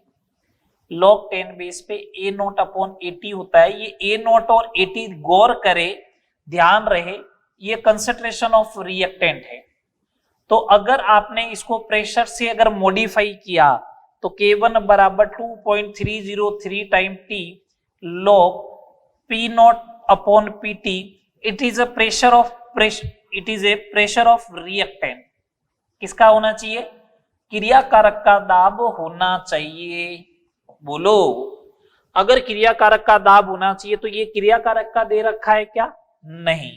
S1: log 10 base पे A0 अपॉन AT होता है। ये A0 और AT गौर करे, ध्यान रहे, ये कंसंट्रेशन ऑफ रिएक्टेंट है। तो अगर आपने इसको प्रेशर से अगर मॉडिफाई किया तो K1 बराबर 2.303 time T log P0 upon PT, it is a pressure of it is a pressure of reactant. किसका होना चाहिए? क्रियाकारक का दाब होना चाहिए। बोलो, अगर क्रियाकारक का दाब होना चाहिए तो ये क्रियाकारक का दे रखा है क्या? नहीं,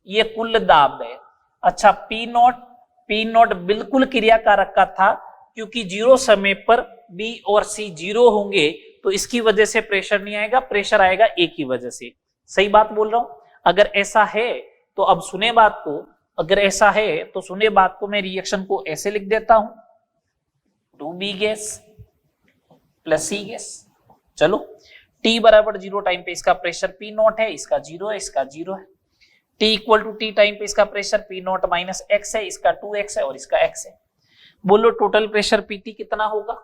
S1: ये कुल दाब है। अच्छा, P0 बिल्कुल क्रियाकारक का था क्योंकि 0 समय पर B और C 0 होंगे तो इसकी वजह से प्रेशर नहीं आएगा, प्रेशर आएगा A की वजह से। सही बात बोल रहा हूं? अगर ऐसा है तो अब सुने बात को, अगर ऐसा है तो सुने बात को, मैं रिएक्शन को ऐसे लिख देता हूं 2B gas plus C gas. चलो, T बराबर 0 टाइम पे इसका प्रेशर P0 है, इसका 0 है, इसका 0 है। T equal to T time पे इसका प्रेशर P0 माइनस x है, इसका 2x है और इसका x है। बोलो टोटल प्रेशर PT कितना होगा?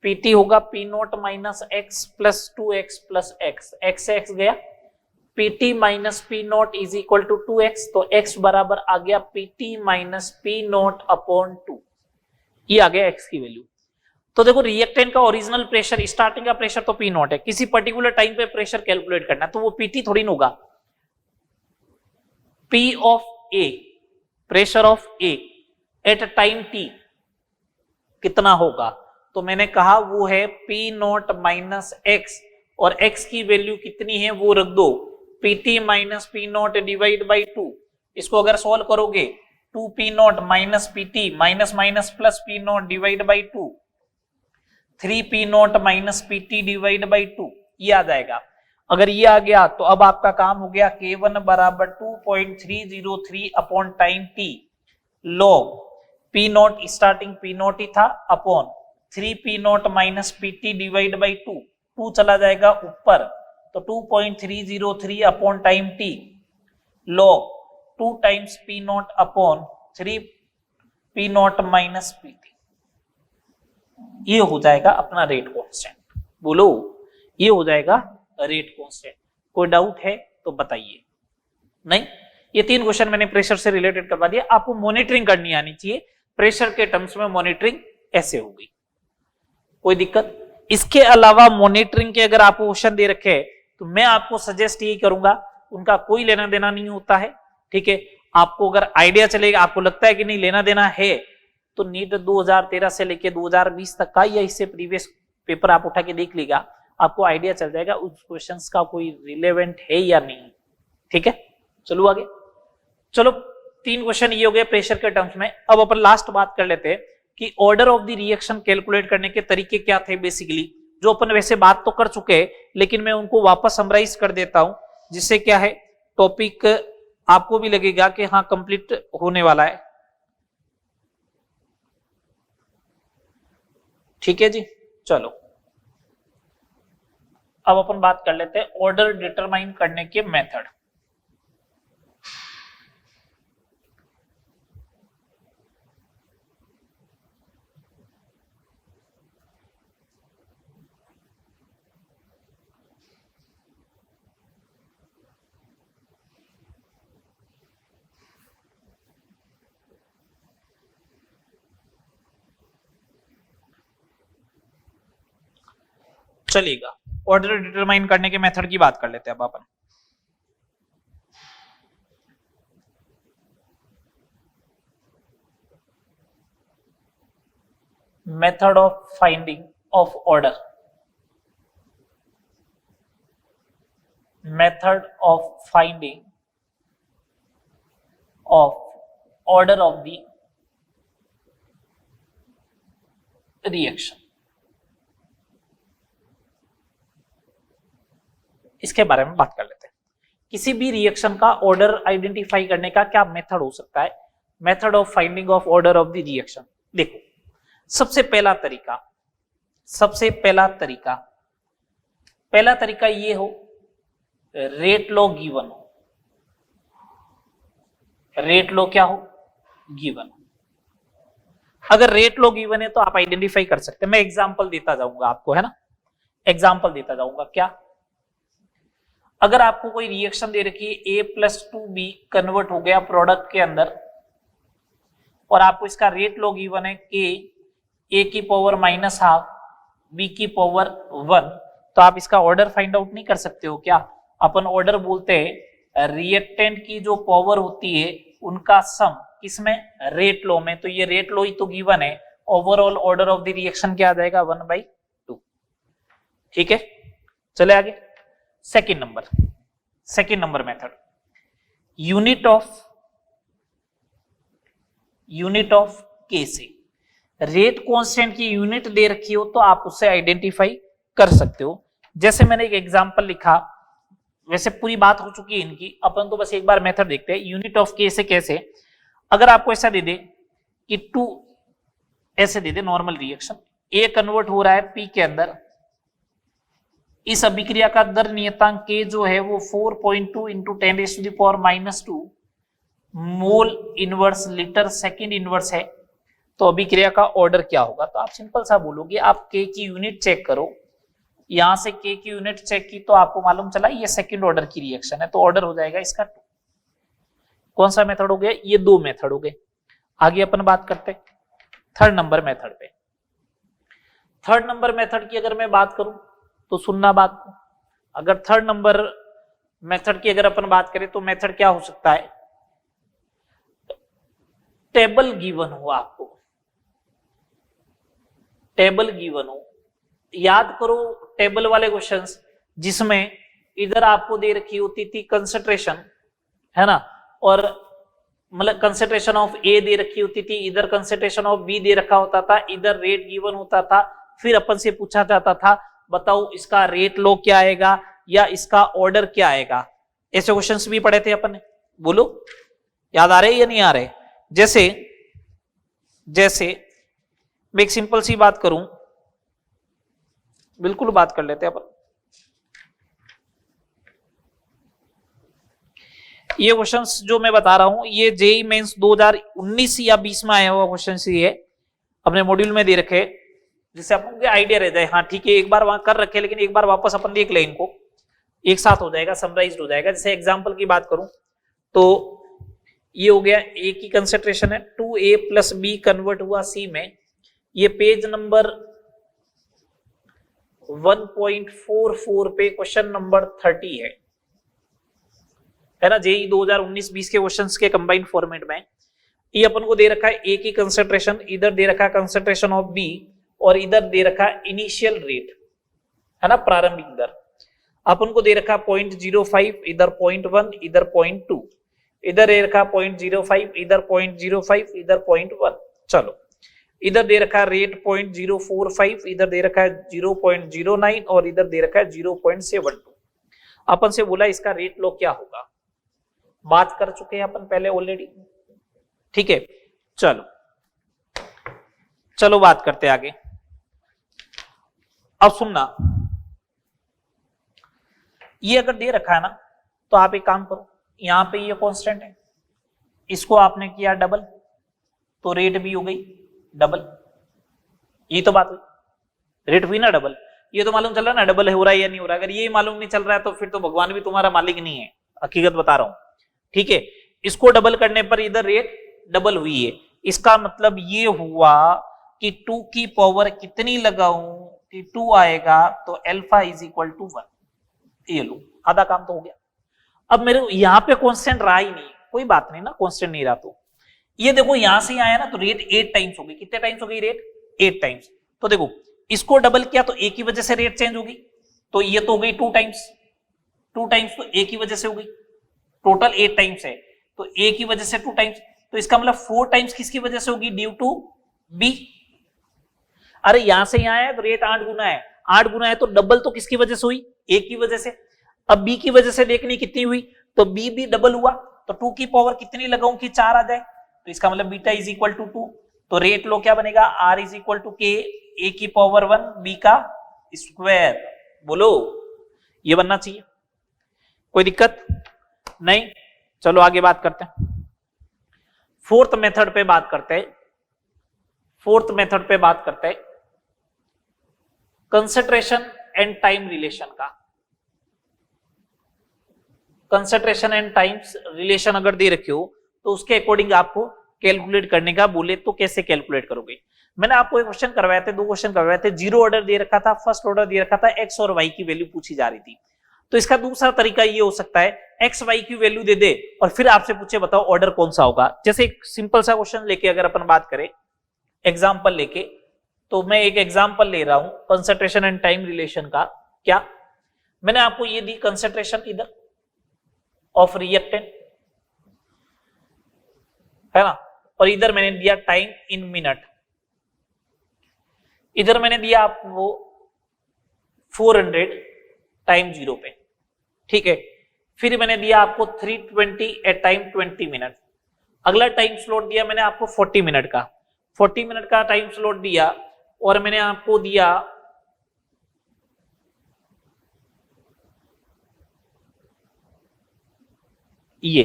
S1: PT होगा P0 minus x plus 2x plus x, x से x गया, Pt minus P not is equal to 2x, तो x बराबर आ गया Pt minus P not upon 2, ये आ गया x की वैल्यू। तो देखो रिएक्टेंट का ओरिजिनल प्रेशर, स्टार्टिंग का प्रेशर तो पी नॉट है, किसी पर्टिकुलर टाइम पे प्रेशर कैलकुलेट करना है, तो वो पीटी थोड़ी ना होगा। P of A, pressure of A at time T कितना होगा, तो मैंने कहा वो है पी नॉट माइनस एक्स, और x की वैल्यू कितनी है वो रख दो, PT minus P not divide by 2। इसको अगर सॉल्व करोगे 2 P not minus PT minus minus plus P not divide by 2, 3 P not minus PT divide by 2, ये आ जाएगा। अगर ये आ गया तो अब आपका काम हो गया, K1 बराबर 2.303 upon time T log P naught, starting P naught ही था, upon 3 P not minus PT divide by 2, 2 चला जाएगा ऊपर, तो 2.303 upon time T log 2 times P not upon 3 P not minus PT, ये हो जाएगा अपना रेट कांस्टेंट। बोलो, ये हो जाएगा रेट कांस्टेंट। कोई डाउट है तो बताइए। नहीं, ये 3 क्वेश्चन मैंने प्रेशर से रिलेटेड करवा दिया, आपको मॉनिटरिंग करनी आनी चाहिए, प्रेशर के टर्म्स में मॉनिटरिंग ऐसे होगी, कोई दिक्कत। इसके अलावा मॉनिटरिंग के अगर आपको क्वेश्चन दे रखे तो मैं आपको सजेस्ट यही करूंगा, उनका कोई लेना देना नहीं होता है, ठीक है। आपको अगर आइडिया चलेगा, आपको लगता है कि नहीं लेना देना है, तो नीट 2013 से लेके 2020 तक का या इससे प्रीवियस पेपर आप उठा के देख लीजिए, आपको आइडिया चल जाएगा उस क्वेश्चंस का कोई रिलेवेंट है या नहीं, ठीक है। चलो आगे, चलो 3 क्वेश्चन ये हो गए प्रेशर के टर्म्स में। अब अपन लास्ट बात कर लेते हैं कि order of the reaction calculate करने के तरीके क्या थे बेसिकली, जो अपन वैसे बात तो कर चुके हैं, लेकिन मैं उनको वापस समराइज कर देता हूं, जिससे क्या है टॉपिक आपको भी लगेगा कि हाँ कंप्लीट होने वाला है, ठीक है जी। चलो अब अपन बात कर लेते हैं ऑर्डर डिटरमाइन करने के मेथड। चलेगा, ऑर्डर डिटरमाइन करने के मेथड की बात कर लेते हैं अब अपन। Method of finding of order, method of finding of order of the reaction, इसके बारे में बात कर लेते हैं। किसी भी रिएक्शन का ऑर्डर आइडेंटिफाई करने का क्या मेथड हो सकता है, method of finding of order of the reaction. देखो सबसे पहला तरीका ये हो, रेट लो गिवन हो, रेट लो क्या हो, गिवन हो। अगर रेट लो गिवन है तो आप आइडेंटिफाई कर सकते हैं। मैं एग्जांपल देता जाऊंगा आपको, है ना, एग्जांपल देता जाऊंगा। क्या, अगर आपको कोई रिएक्शन दे रखी है A+2B कन्वर्ट हो गया प्रोडक्ट के अंदर, और आपको इसका रेट लो गिवन है कि A की पावर -½ B की पावर 1, तो आप इसका ऑर्डर फाइंड आउट नहीं कर सकते हो क्या। अपन ऑर्डर बोलते हैं रिएक्टेंट की जो पावर होती है उनका सम, किसमें, रेट लो में। तो ये रेट लो ही तो गिवन है, overall order of the reaction क्या आ जाएगा, 1/2, ठीक है। चले आगे, second number method, unit of के से रेट कांस्टेंट की यूनिट दे रखी हो तो आप उससे आइडेंटिफाई कर सकते हो। जैसे मैंने एक एग्जांपल लिखा, वैसे पूरी बात हो चुकी है इनकी, अपन तो बस एक बार मेथड देखते हैं। यूनिट ऑफ के से कैसे, अगर आपको ऐसा दे दे कि 2 ऐसे दे दे नॉर्मल रिएक्शन, ए कन्वर्ट हो रहा है पी के अंदर, इस अभिक्रिया का दर नियतांक के जो है वो 4.2 × 10⁻⁻² मोल इनवर्स लीटर सेकंड इनवर्स है, तो अभिक्रिया का ऑर्डर क्या होगा। तो आप सिंपल सा बोलोगे, आप के की यूनिट चेक करो, यहां से के की यूनिट चेक की तो आपको मालूम चला ये सेकंड ऑर्डर की रिएक्शन है, तो ऑर्डर हो जाएगा इसका 2। कौन सा मेथड हो गया? ये 2 मेथड हो गए। आगे अपन बात करते थर्ड नंबर मेथड पे। थर्ड नंबर मेथड की अगर मैं बात करूं तो सुनना बात को, अगर थर्ड नंबर मेथड की अगर अपन बात करें तो मेथड क्या हो सकता है? टेबल गिवन हो, आपको टेबल गिवन हो, याद करो टेबल वाले क्वेश्चंस जिसमें इधर आपको दे रखी होती थी कंसंट्रेशन, है ना, और मतलब कंसंट्रेशन ऑफ ए दे रखी होती थी, इधर कंसंट्रेशन ऑफ बी दे रखा होता था, इधर रेट गिवन होता था, फिर अपन से पूछा जाता था बताओ इसका रेट लो क्या आएगा या इसका ऑर्डर क्या आएगा। ऐसे क्वेश्चंस भी पढ़े थे अपन ने, बोलो याद आ रहे या नहीं आ रहे? जैसे जैसे मैं एक सिंपल सी बात करूं, बिल्कुल बात कर लेते हैं अपन। ये क्वेश्चंस जो मैं बता रहा हूं ये जेई मेंस 2019 या 20 में आया हुआ क्वेश्चन ही है, अपने मॉड्यूल में दे रखे, जिससे अपन आइडिया रह जाए। हाँ ठीक है, एक बार वहां कर रखे लेकिन एक बार वापस अपन देख ले, इनको एक साथ हो जाएगा, समराइज्ड हो जाएगा। जैसे एग्जांपल की बात करूं तो ये हो गया ए की कंसंट्रेशन है 2a प्लस बी कन्वर्ट हुआ सी में, ये पेज नंबर 1.44 पे क्वेश्चन नंबर 30 है ना, जेई 2019-20 के क्वेश्चंस के कंबाइंड फॉर्मेट में। ये अपन को दे रखा है ए की कंसंट्रेशन, इधर दे रखा है कंसंट्रेशन ऑफ बी, और इधर दे रखा है इनिशियल रेट, है ना, प्रारंभिक दर। अपन को दे रखा 0.05, इधर 0.1, इधर 0.2, इधर दे रखा 0.05, इधर 0.05, इधर 0.1। चलो इधर दे रखा है रेट 0.045, इधर दे रखा है 0.09 और इधर दे रखा है 0.72। अपन से बोला इसका रेट लो क्या होगा, बात कर चुके हैं अपन पहले ऑलरेडी, ठीक है। चलो चलो बात करते आगे। अब सुनना, ये अगर दे रखा है ना तो आप एक काम करो, यहां पे ये कांस्टेंट है, इसको आपने किया डबल तो रेट भी हो गई डबल, ये तो बात हुई, रेट हुई ना डबल। ये तो मालूम चल रहा है ना डबल हो रहा है या नहीं हो रहा है। अगर ये मालूम नहीं चल रहा है तो फिर तो भगवान भी तुम्हारा मालिक नहीं है, हकीकत बता रहा हूं, ठीक है। इसको डबल करने पर इधर रेट डबल हुई है, इसका मतलब ये हुआ कि 2 की पावर कितनी लगाऊं कि 2 आएगा तो अल्फा इज इक्वल टू 1। ये लो, आधा काम तो हो गया। अब मेरे यहां पे कांस्टेंट रहा ही नहीं, कोई बात नहीं ना, कांस्टेंट नहीं रहा तो ये देखो यहां से आया ना तो रेट 8 टाइम्स हो गई। कितने टाइम्स हो गई रेट? 8 टाइम्स। तो देखो इसको डबल किया तो ए की वजह से रेट चेंज होगी, तो ये तो हो गई 2 टाइम्स, 2 टाइम्स तो ए की वजह से हो गई, टोटल 8 टाइम्स है तो ए की वजह से 2 टाइम्स, तो इसका मतलब 4 टाइम्स किसकी वजह से होगी? Due to B. अरे यहां से यहां है तो रेट 8 गुना है, 8 गुना है तो डबल तो किसकी वजह से हुई? ए की वजह से। अब बी की वजह से देखनी कितनी हुई, तो बी भी डबल हुआ, तो 2 की पावर कितनी लगाऊं कि 4 आ जाए, तो इसका मतलब बीटा इज इक्वल टू 2, तो रेट लो क्या बनेगा? आर इज इक्वल टू के ए की पावर 1 बी का स्क्वायर। बोलो ये बनना चाहिए, कोई दिक्कत नहीं। चलो आगे बात करते हैं, फोर्थ मेथड पे बात करते हैं। फोर्थ मेथड पे बात करते हैं कंसंट्रेशन एंड टाइम रिलेशन का। कंसंट्रेशन एंड टाइम रिलेशन अगर दे रखे हो तो उसके अकॉर्डिंग आपको कैलकुलेट करने का बोले तो कैसे कैलकुलेट करोगे। मैंने आपको एक क्वेश्चन करवाए थे, 2 क्वेश्चन करवाए थे, जीरो ऑर्डर दे रखा था, फर्स्ट ऑर्डर दे रखा था, एक्स और वाई की वैल्यू पूछी जा रही थी। तो इसका दूसरा तरीका ये हो सकता है एक्स वाई की वैल्यू दे दे और फिर आपसे पूछे बताओ ऑर्डर कौन सा होगा। जैसे एक सिंपल सा क्वेश्चन लेके अगर अपन बात करें एग्जाम्पल लेके, तो मैं एक एग्जाम्पल ले रहा हूं कंसंट्रेशन एंड टाइम रिलेशन का। क्या मैंने आपको ये दी कंसंट्रेशन इधर ऑफ रिएक्टेंट, है ना, और इधर मैंने दिया टाइम इन मिनट, इधर मैंने दिया आपको 400 टाइम 0 पे, ठीक है। फिर मैंने दिया आपको 320 एट टाइम 20 मिनट। अगला टाइम स्लॉट दिया मैंने आपको 40 मिनट का, 40 मिनट का टाइम स्लॉट दिया और मैंने आपको दिया ये।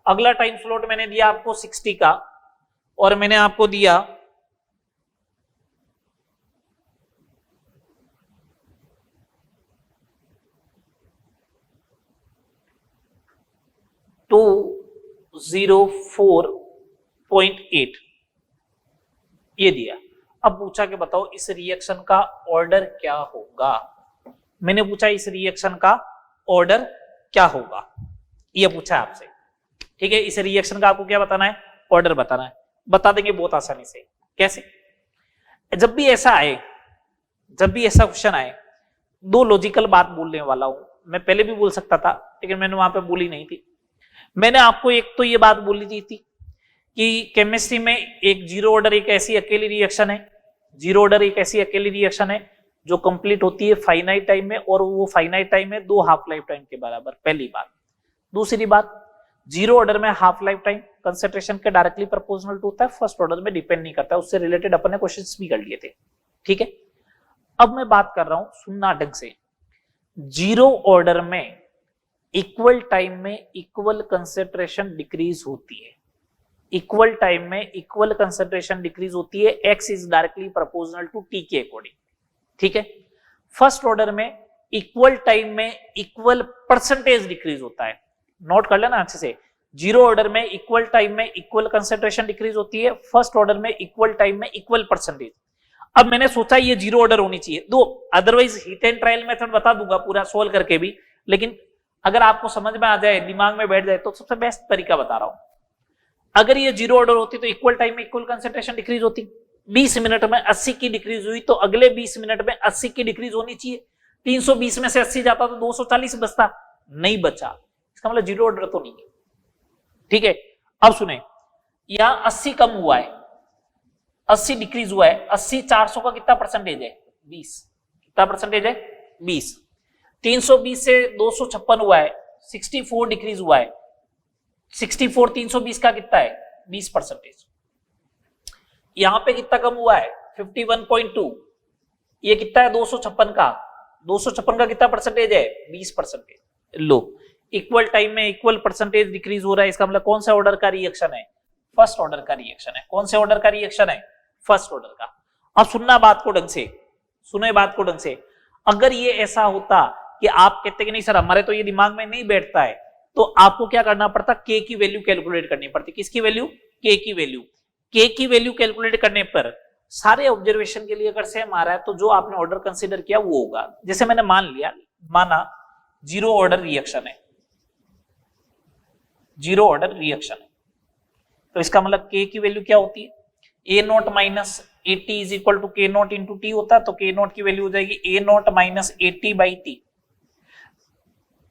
S1: अगला टाइम स्लॉट मैंने दिया आपको 60 का और मैंने आपको दिया 204.8 ये दिया। अब पूछा कि बताओ इस रिएक्शन का ऑर्डर क्या होगा। मैंने पूछा इस रिएक्शन का ऑर्डर क्या होगा, ये पूछा है आपसे। ठीक है, इस रिएक्शन का आपको क्या बताना है, ऑर्डर बताना है। बता देंगे बहुत आसानी से। कैसे? जब भी ऐसा आए, जब भी ऐसा क्वेश्चन आए, दो लॉजिकल बात बोलने वाला हूं। मैं पहले भी बोल सकता था लेकिन मैंने वहां पे बोली नहीं थी। मैंने आपको एक तो ये बात बोली थी कि केमिस्ट्री में एक जीरो ऑर्डर एक ऐसी अकेली रिएक्शन है, जीरो ऑर्डर एक ऐसी अकेली रिएक्शन है जो कंप्लीट होती है फाइनाइट टाइम में, और वो फाइनाइट टाइम है 2 हाफ लाइफ टाइम के बराबर। पहली बात। दूसरी बात, जीरो ऑर्डर में हाफ लाइफ टाइम कंसेंट्रेशन के डायरेक्टली प्रोपोर्शनल टू होता है, फर्स्ट ऑर्डर में डिपेंड नहीं करता है। उससे रिलेटेड अपन ने क्वेश्चंस भी कर लिए थे। ठीक है, अब मैं बात कर रहा हूं, सुनना ढंग से। जीरो ऑर्डर में इक्वल टाइम में इक्वल कंसेंट्रेशन डिक्रीज होती है, इक्वल टाइम में इक्वल कंसेंट्रेशन डिक्रीज होती है, X is directly proportional to T के अकॉर्डिंग। ठीक है, फर्स्ट ऑर्डर में इक्वल टाइम में इक्वल परसेंटेज डिक्रीज होता है। नोट कर लेना अच्छे से। जीरो ऑर्डर में इक्वल टाइम में इक्वल कंसेंट्रेशन डिक्रीज होती है, फर्स्ट ऑर्डर में इक्वल टाइम में इक्वल परसेंटेज। अब मैंने सोचा ये जीरो ऑर्डर होनी चाहिए दो, otherwise hit and trial method बता दूंगा पूरा सोल्व करके भी, लेकिन अगर आपको समझ में आ जाए, दिमाग में बैठ जाए, तो सबसे बेस्ट तरीका बता रहा हूं। अगर ये जीरो ऑर्डर होती तो इक्वल टाइम में इक्वल कंसेंट्रेशन डिक्रीज होती। 20 मिनट में 80 की डिक्रीज हुई तो अगले 20 मिनट में 80 की डिक्रीज होनी चाहिए। 320 में से 80 जाता तो 240 बचता, नहीं बचा, इसका मतलब जीरो ऑर्डर तो नहीं है। ठीक है, अब सुने, यहां 80 कम हुआ है, 80 डिक्रीज हुआ है। 80 400 का कितना परसेंटेज है? 20। कितना परसेंटेज है? 20। 320 से 256 हुआ है, 64 डिक्रीज हुआ है। 64 320 का कितना है? 20%। यहां पे कितना कम हुआ है? 51.2। ये कितना है? 256 का। 256 का कितना परसेंटेज है? 20%। लो, इक्वल टाइम में इक्वल परसेंटेज डिक्रीज हो रहा है, इसका मतलब कौन सा ऑर्डर का रिएक्शन है? फर्स्ट ऑर्डर का रिएक्शन है। कौन से ऑर्डर का रिएक्शन है? फर्स्ट ऑर्डर का। अब सुनना बात को ढंग से, सुने बात को ढंग से। अगर ये ऐसा होता कि आप कहते कि नहीं सर हमारे तो ये दिमाग में नहीं बैठता है, तो आपको क्या करना पड़ता? के की वैल्यू कैलकुलेट करनी पड़ती। किसकी वैल्यू? के की वैल्यू। के की वैल्यू कैलकुलेट करने पर सारे ऑब्जर्वेशन के लिए अगर सेम आ रहा है तो जो आपने ऑर्डर कंसीडर किया वो होगा। जैसे मैंने माना जीरो ऑर्डर रिएक्शन है, जीरो ऑर्डर रिएक्शन है, तो इसका मतलब के की वैल्यू क्या होती है? A naught minus A T is equal to K naught into T होता है, तो के नॉट की वैल्यू हो जाएगी A naught minus A T by T.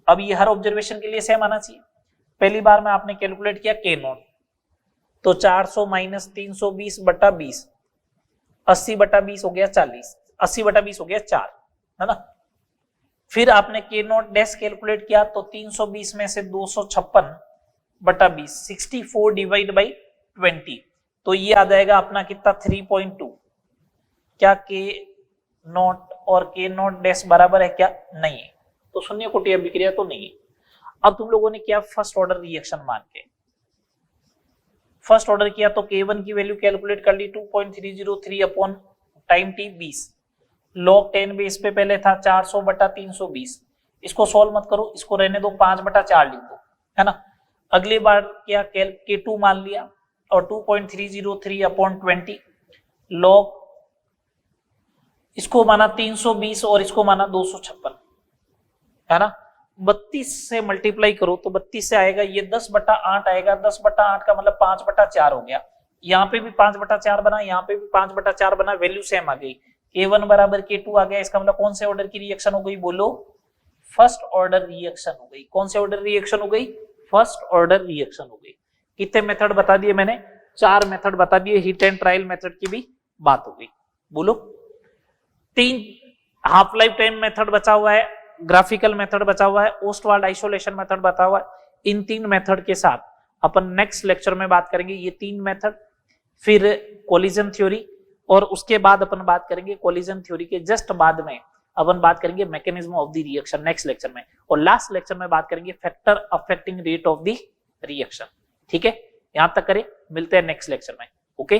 S1: अब ये हर ऑब्जर्वेशन के लिए सेम आना चाहिए। पहली बार में आपने कैलकुलेट किया के नॉट, तो 400 माइनस 320 बटा 20, 80 बटा 20 हो गया 40, 80 बटा 20 हो गया 4, है ना। फिर आपने के नॉट डैश कैलकुलेट किया तो 320 में से 256 बटा 20, 64 डिवाइड बाई 20, तो ये आ जाएगा अपना कितना? 3.2। क्या के नॉट और के नॉट डैश बराबर है क्या? नहीं है, तो शून्य कोटि अभिक्रिया तो नहीं है। अब तुम लोगों ने क्या फर्स्ट ऑर्डर रिएक्शन मान के फर्स्ट ऑर्डर किया, तो K1 की वैल्यू कैलकुलेट कर ली 2.303 upon time T 20, log 10 base पे पहले था 400 बटा 320। इसको सॉल्व मत करो, इसको रहने दो, 5 बटा 4 लिख दो, है ना। अगली बार क्या K2 मान लिया और 2.303 अपॉन 20 log, इसको माना 320 और इसको माना 256, है ना। 32 से मल्टीप्लाई करो तो 32 से आएगा ये 10 बटा 8 आएगा। 10 बटा 8 का मतलब 5 बटा 4 हो गया। यहाँ पे भी 5 बटा 4 बना, यहाँ पे भी 5 बटा 4 बना, वैल्यू सेम आ गई। K1 बराबर K2 आ गया। इसका मतलब कौन से ऑर्डर की रिएक्शन हो गई? बोलो, फर्स्ट ऑर्डर रिएक्शन हो गई। कौन से ऑर्डर रिएक्शन हो गई? फर्स्ट ऑर्डर रिएक्शन हो गई। कितने मेथड बता दिए मैंने? 4 मेथड बता दिए। हिट एंड ट्रायल मेथड की भी बात हो गई। बोलो, 3 हाफ लाइफ टाइम मेथड बचा हुआ है, ग्राफिकल मेथड बचा हुआ है, ओस्टवाल्ड आइसोलेशन मेथड बचा हुआ है। इन 3 मेथड के साथ अपन नेक्स्ट लेक्चर में बात करेंगे ये 3 मेथड, फिर कोलिजन थ्योरी, और उसके बाद अपन बात करेंगे कोलिजन थ्योरी के जस्ट बाद में अपन बात करेंगे mechanism of the reaction next lecture में, और लास्ट लेक्चर में बात करेंगे factor affecting rate of the reaction. ठीक है, यहां तक करें, मिलते हैं नेक्स्ट लेक्चर में। ओके।